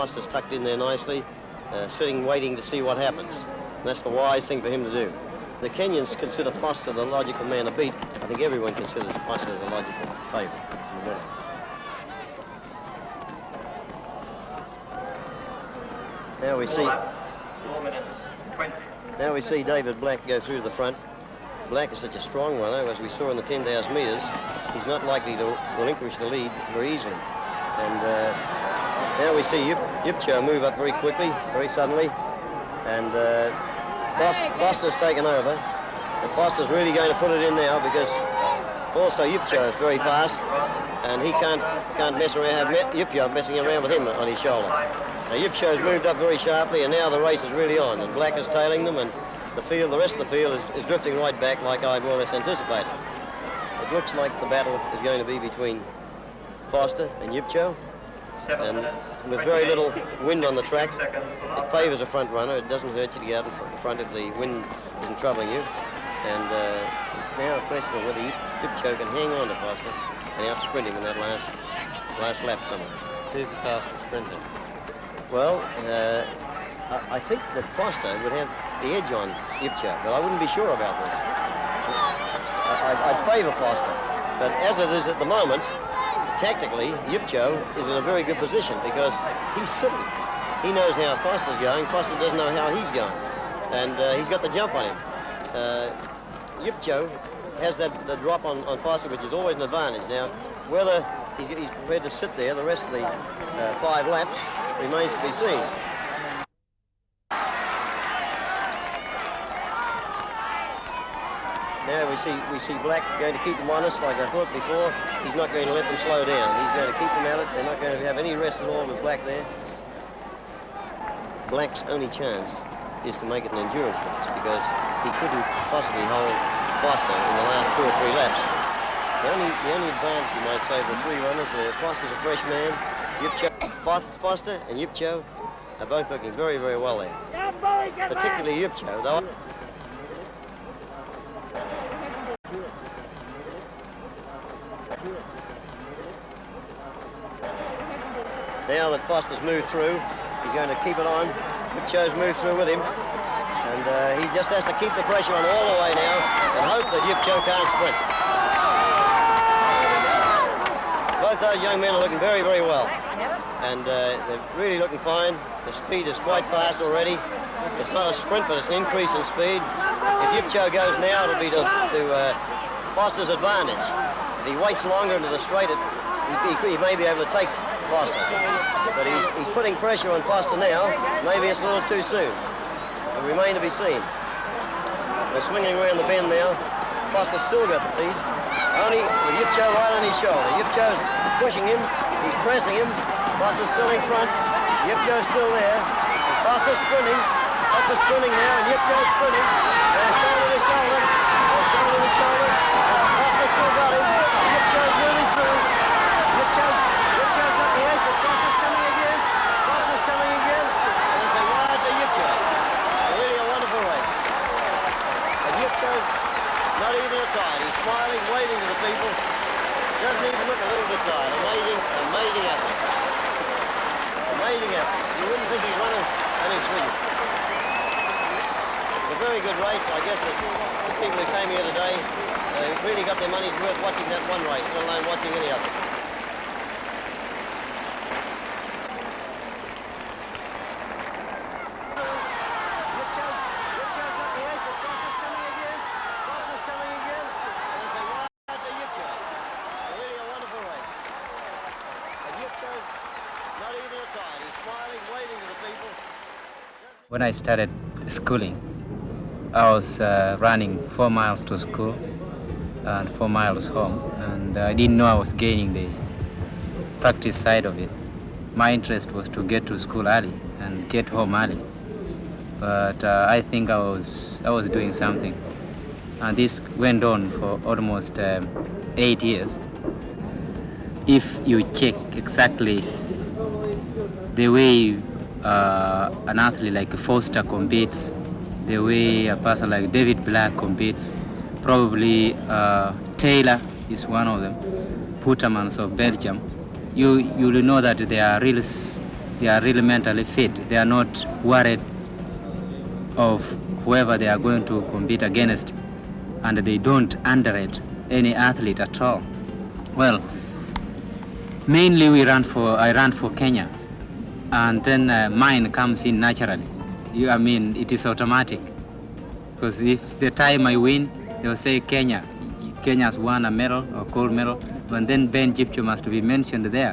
Foster's tucked in there nicely, sitting waiting to see what happens. And that's the wise thing for him to do. The Kenyans consider Foster the logical man to beat. I think everyone considers Foster the logical favourite to the winner. Now we see. 4 minutes, 20. Now we see David Black go through to the front. Black is such a strong runner, as we saw in the 10,000 metres. He's not likely to relinquish the lead very easily. And now we see Jipcho move up very quickly, very suddenly. And Foster's taken over. And Foster's really going to put it in now, because also Jipcho is very fast. And he can't mess around, have Jipcho messing around with him on his shoulder. Now Jipcho's moved up very sharply, and now the race is really on. And Black is tailing them, and the rest of the field is drifting right back like I more or less anticipated. It looks like the battle is going to be between Foster and Jipcho, and with very little wind on the track, it favours a front runner. It doesn't hurt you to get out in front if the wind isn't troubling you. And it's now a question of whether Jipcho can hang on to Foster and out-sprint him in that last lap somewhere. Who's the fastest sprinter? Well, I think that Foster would have the edge on Jipcho, but I wouldn't be sure about this. I'd favour Foster, but as it is at the moment, tactically, Jipcho is in a very good position because he's sitting. He knows how Foster's going. Foster doesn't know how he's going, and he's got the jump on him. Jipcho has the drop on Foster, which is always an advantage. Now, whether he's prepared to sit there the rest of the 5 laps remains to be seen. Now we see Black going to keep them honest, like I thought before. He's not going to let them slow down. He's going to keep them at it. They're not going to have any rest at all with Black there. Black's only chance is to make it an endurance race, because he couldn't possibly hold Foster in the last 2 or 3 laps. The only advantage, you might say, of the 3 runners, Foster's a fresh man. Foster and Jipcho are both looking very, very well there. Particularly Jipcho, though. Now that Foster's moved through, he's going to keep it on. Jipcho's moved through with him. And he just has to keep the pressure on all the way now and hope that Jipcho can't sprint. Both those young men are looking very, very well. And they're really looking fine. The speed is quite fast already. It's not a sprint, but it's an increase in speed. If Jipcho goes now, it'll be to Foster's advantage. If he waits longer into the straight, he may be able to take Foster. But he's putting pressure on Foster now. Maybe it's a little too soon. It'll remain to be seen. They're swinging around the bend now. Foster's still got the lead. Only with Jipcho right on his shoulder. Jipcho's pushing him. He's pressing him. Foster's still in front. Jipcho's still there. And Foster's sprinting. Foster's sprinting now, and Jipcho's sprinting. They're shoulder to shoulder. They're shoulder to shoulder. And Foster's still got him. Jipcho's moving through. Jipcho's got the edge, but Foster's coming again. Foster's coming again. And it's a ride to Jipcho. Really a wonderful race. And Jipcho's not even a tired. He's smiling, waving to the people. Doesn't even look a little bit tired. Amazing athlete. Amazing athlete. You wouldn't think he'd run an inch with you. It's a very good race. I guess the people who came here today really got their money's worth watching that one race, let alone watching any other. When I started schooling, I was running 4 miles to school and 4 miles home, and I didn't know I was gaining the practice side of it. My interest was to get to school early and get home early, but I think I was doing something, and this went on for almost 8 years. If you check exactly the way an athlete like Foster competes, the way a person like David Black competes, probably Taylor is one of them, Putermans of Belgium, you'll know that they are They are really mentally fit. They are not worried of whoever they are going to compete against, and they don't underrate any athlete at all. Well, mainly I ran for Kenya, and then mine comes in naturally. It is automatic, because if the time I win, they'll say Kenya's won a medal or gold medal, and then Ben Jipcho must be mentioned there.